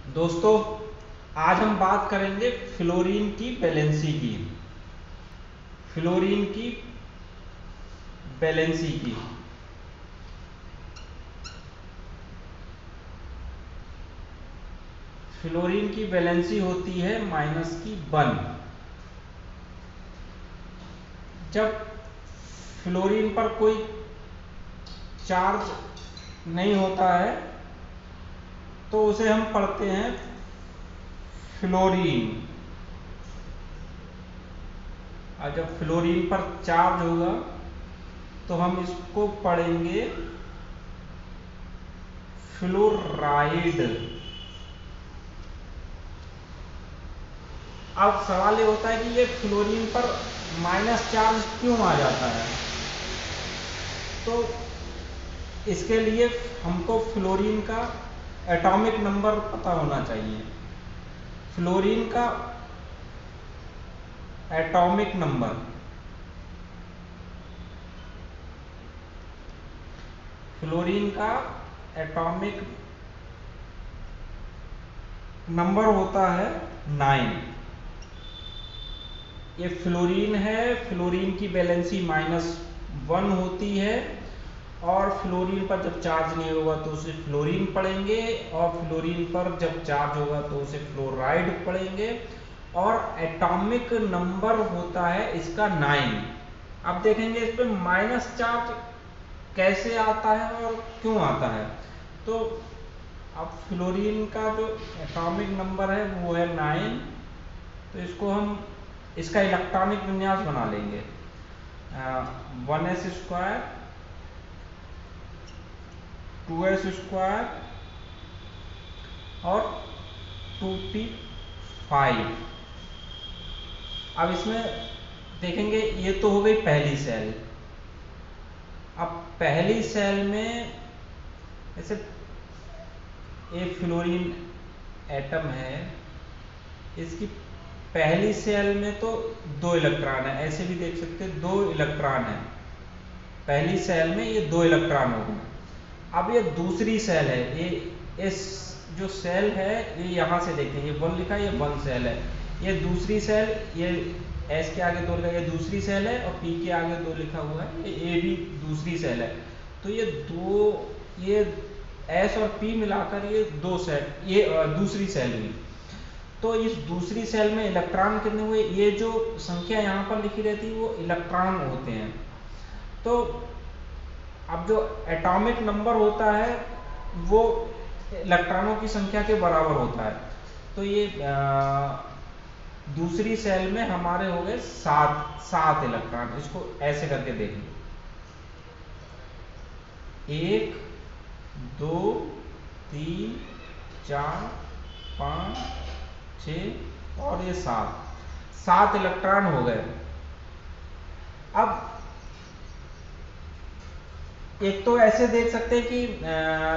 दोस्तों, आज हम बात करेंगे फ्लोरीन की वैलेंसी की। फ्लोरीन की वैलेंसी की फ्लोरीन की वैलेंसी होती है -1। जब फ्लोरीन पर कोई चार्ज नहीं होता है तो उसे हम पढ़ते हैं फ्लोरीन। और जब फ्लोरीन पर चार्ज होगा तो हम इसको पढ़ेंगे फ्लोराइड। अब सवाल ये होता है कि ये फ्लोरीन पर माइनस चार्ज क्यों आ जाता है। तो इसके लिए हमको फ्लोरीन का एटॉमिक नंबर पता होना चाहिए। फ्लोरीन का एटॉमिक नंबर फ्लोरीन का एटॉमिक नंबर होता है 9। ये फ्लोरीन है, फ्लोरीन की वैलेंसी -1 होती है और फ्लोरीन पर जब चार्ज नहीं होगा तो उसे फ्लोरीन पढ़ेंगे और फ्लोरीन पर जब चार्ज होगा तो उसे फ्लोराइड पढ़ेंगे। और एटॉमिक नंबर होता है इसका 9। अब देखेंगे इस पे माइनस चार्ज कैसे आता है और क्यों आता है। तो अब फ्लोरीन का जो एटॉमिक नंबर है वो है 9। तो इसको हम इसका इलेक्ट्रॉनिक विन्यास बना लेंगे 1s² 2s² और 2p5। अब इसमें देखेंगे ये तो हो गई पहली सेल। अब पहली सेल में जैसे एक फ्लोरीन एटम है, इसकी पहली सेल में तो 2 इलेक्ट्रॉन है, ऐसे भी देख सकते हैं 2 इलेक्ट्रॉन है। पहली सेल में ये 2 इलेक्ट्रॉन हो गए। अब ये दूसरी सेल है, ये इस जो सेल है ये यहाँ से देखें, ये 1 लिखा है, ये 1 सेल है। ये दूसरी सेल, ये एस के आगे 2 लिखा है, ये दूसरी सेल है और पी के आगे 2 लिखा हुआ है, ये ए भी दूसरी सेल है। तो ये एस और पी मिलाकर ये 2 सेल, ये दूसरी सेल हुई। तो इस दूसरी सेल में इलेक्ट्रॉन कितने हुए, ये जो संख्या यहाँ पर लिखी रहती है वो इलेक्ट्रॉन होते हैं। तो अब जो एटॉमिक नंबर होता है वो इलेक्ट्रॉनों की संख्या के बराबर होता है। तो ये दूसरी सेल में हमारे हो गए 7 इलेक्ट्रॉन। इसको ऐसे करके देखें, 1 2 3 4 5 6 और ये 7 इलेक्ट्रॉन हो गए। अब एक तो ऐसे देख सकते हैं कि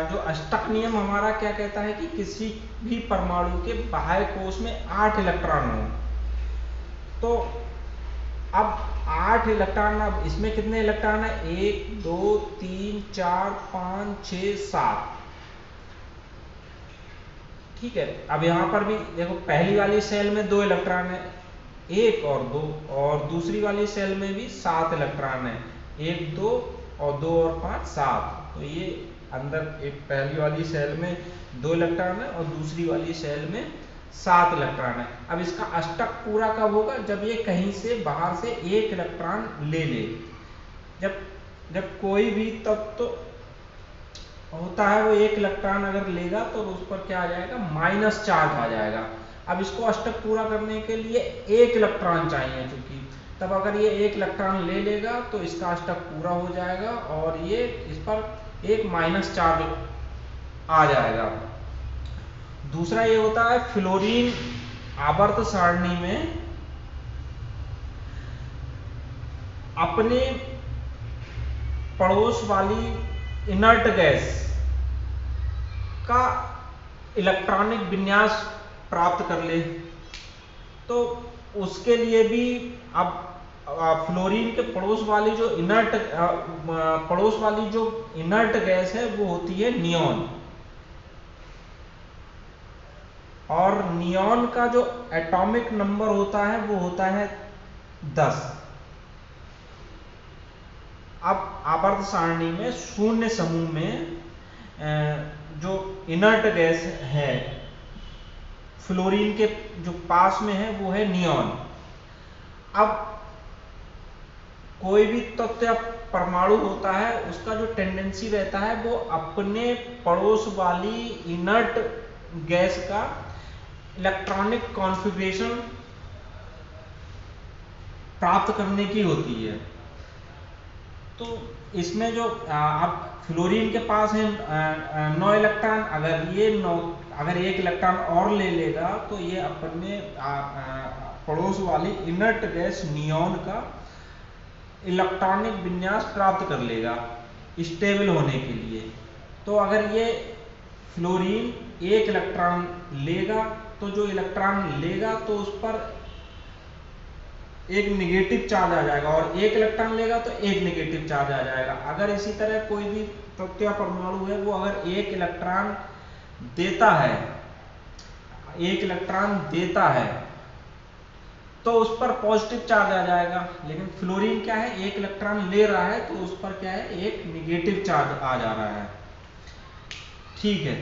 जो अष्टक नियम हमारा क्या कहता है कि किसी भी परमाणु के बाह्य कोश में 8 इलेक्ट्रॉन हो। तो अब 8 इलेक्ट्रॉन, अब इसमें कितने इलेक्ट्रॉन है, 1 2 3 4 5 6 7। ठीक है। अब यहां पर भी देखो, पहली वाली सेल में 2 इलेक्ट्रॉन है, 1 और 2, और दूसरी वाली सेल में भी 7 इलेक्ट्रॉन है, 1 2 और 2 और 5 7। तो ये अंदर एक पहली वाली सेल में 2 इलेक्ट्रॉन है और दूसरी वाली सेल में 7 इलेक्ट्रॉन है। अब इसका अष्टक पूरा कब होगा, जब ये कहीं से बाहर से 1 इलेक्ट्रॉन ले ले। जब कोई भी तत्व होता है वो 1 इलेक्ट्रॉन अगर लेगा तो उस पर क्या आ जाएगा, माइनस चार्ज आ जाएगा। अब इसको अष्टक पूरा करने के लिए 1 इलेक्ट्रॉन चाहिए चूंकि, तब अगर ये 1 इलेक्ट्रॉन ले लेगा तो इसका अष्टक पूरा हो जाएगा और ये इस पर एक माइनस चार्ज आ जाएगा। दूसरा ये होता है फ्लोरीन आवर्त सारणी में अपने पड़ोस वाली इनर्ट गैस का इलेक्ट्रॉनिक विन्यास प्राप्त कर ले। तो उसके लिए भी अब फ्लोरीन के पड़ोस वाली जो इनर्ट गैस है वो होती है नियॉन। और नियॉन का जो एटॉमिक नंबर होता है वो होता है 10। अब आवर्त सारणी में शून्य समूह में जो इनर्ट गैस है फ्लोरीन के जो पास में है वो है नियॉन। अब कोई भी तत्व या परमाणु होता है उसका जो टेंडेंसी रहता है वो अपने पड़ोस वाली इनर्ट गैस का इलेक्ट्रॉनिक कॉन्फ़िगरेशन प्राप्त करने की होती है। तो इसमें जो अब फ्लोरीन के पास है 9 इलेक्ट्रॉन, अगर एक इलेक्ट्रॉन और ले लेगा तो ये अपने पड़ोस वाली इनर्ट गैस नियॉन का इलेक्ट्रॉनिक विन्यास प्राप्त कर लेगा स्टेबल होने के लिए। तो अगर ये फ्लोरीन एक इलेक्ट्रॉन लेगा तो जो इलेक्ट्रॉन लेगा तो उस पर एक निगेटिव चार्ज आ जाएगा, और एक इलेक्ट्रॉन लेगा तो एक निगेटिव चार्ज आ जाएगा। अगर इसी तरह कोई भी तत्व या परमाणु है वो अगर एक इलेक्ट्रॉन देता है तो उस पर पॉजिटिव चार्ज आ जाएगा। लेकिन फ्लोरीन क्या है, एक इलेक्ट्रॉन ले रहा है तो उस पर क्या है, एक निगेटिव चार्ज आ जा रहा है। ठीक है।